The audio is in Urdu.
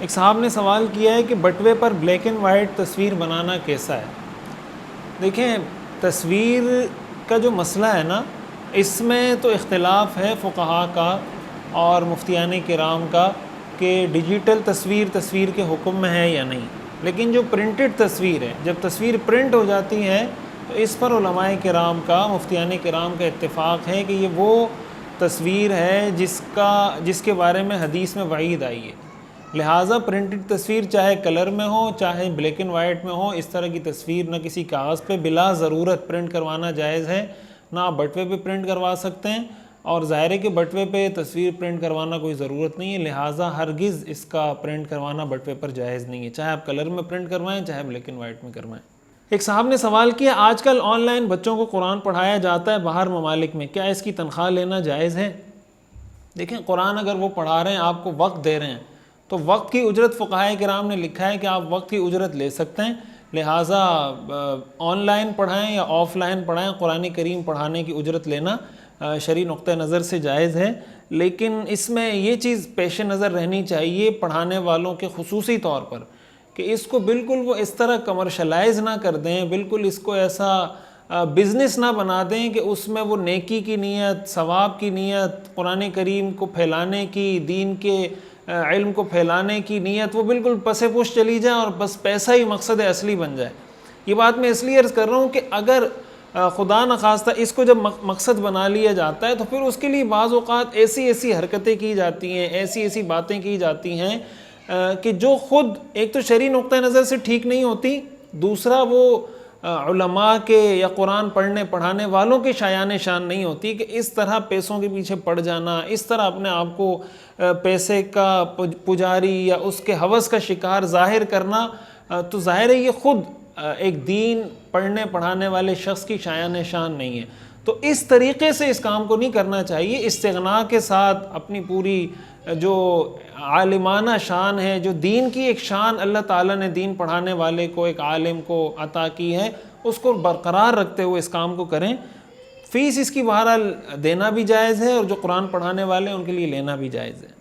ایک صاحب نے سوال کیا ہے کہ بٹوے پر بلیک اینڈ وائٹ تصویر بنانا کیسا ہے؟ دیکھیں، تصویر کا جو مسئلہ ہے نا، اس میں تو اختلاف ہے فقہاء کا اور مفتیان کرام کا کہ ڈیجیٹل تصویر کے حکم میں ہے یا نہیں. لیکن جو پرنٹڈ تصویر ہے، جب تصویر پرنٹ ہو جاتی ہے تو اس پر علماء کرام کا، مفتیان کرام کا اتفاق ہے کہ یہ وہ تصویر ہے جس کے بارے میں حدیث میں وعید آئی ہے. لہٰذا پرنٹڈ تصویر چاہے کلر میں ہو چاہے بلیک اینڈ وائٹ میں ہو، اس طرح کی تصویر نہ کسی کاغذ پہ بلا ضرورت پرنٹ کروانا جائز ہے، نہ آپ بٹوے پہ پرنٹ کروا سکتے ہیں، اور ظاہر ہے کہ بٹوے پہ تصویر پرنٹ کروانا کوئی ضرورت نہیں ہے، لہٰذا ہرگز اس کا پرنٹ کروانا بٹوے پر جائز نہیں ہے، چاہے آپ کلر میں پرنٹ کروائیں چاہے بلیک اینڈ وائٹ میں کروائیں. ایک صاحب نے سوال کیا، آج کل آن لائن بچوں کو قرآن پڑھایا جاتا ہے باہر ممالک میں، کیا اس کی تنخواہ لینا جائز ہے؟ دیکھیں، قرآن اگر وہ پڑھا رہے ہیں، آپ کو وقت دے رہے ہیں، تو وقت کی اجرت فقہائے کرام نے لکھا ہے کہ آپ وقت کی اجرت لے سکتے ہیں. لہٰذا آن لائن پڑھائیں یا آف لائن پڑھائیں، قرآن کریم پڑھانے کی اجرت لینا شرعی نقطہ نظر سے جائز ہے. لیکن اس میں یہ چیز پیش نظر رہنی چاہیے پڑھانے والوں کے خصوصی طور پر کہ اس کو بالکل وہ اس طرح کمرشلائز نہ کر دیں، بالکل اس کو ایسا بزنس نہ بنا دیں کہ اس میں وہ نیکی کی نیت، ثواب کی نیت، قرآن کریم کو پھیلانے کی، دین کے علم کو پھیلانے کی نیت وہ بالکل پس پش چلی جائے اور بس پیسہ ہی مقصد اصلی بن جائے. یہ بات میں اس لیے عرض کر رہا ہوں کہ اگر خدا نخواستہ اس کو جب مقصد بنا لیا جاتا ہے تو پھر اس کے لیے بعض اوقات ایسی حرکتیں کی جاتی ہیں، ایسی باتیں کی جاتی ہیں کہ جو خود ایک تو شرعی نقطہ نظر سے ٹھیک نہیں ہوتی، دوسرا وہ علماء کے یا قرآن پڑھنے پڑھانے والوں کے شایان شان نہیں ہوتی کہ اس طرح پیسوں کے پیچھے پڑ جانا، اس طرح اپنے آپ کو پیسے کا پجاری یا اس کے ہوس کا شکار ظاہر کرنا. تو ظاہر ہے یہ خود ایک دین پڑھنے پڑھانے والے شخص کی شایان شان نہیں ہے. تو اس طریقے سے اس کام کو نہیں کرنا چاہیے. استغنا کے ساتھ اپنی پوری جو عالمانہ شان ہے، جو دین کی ایک شان اللہ تعالیٰ نے دین پڑھانے والے کو، ایک عالم کو عطا کی ہے، اس کو برقرار رکھتے ہوئے اس کام کو کریں. فیس اس کی بہرحال دینا بھی جائز ہے، اور جو قرآن پڑھانے والے ہیں ان کے لیے لینا بھی جائز ہے.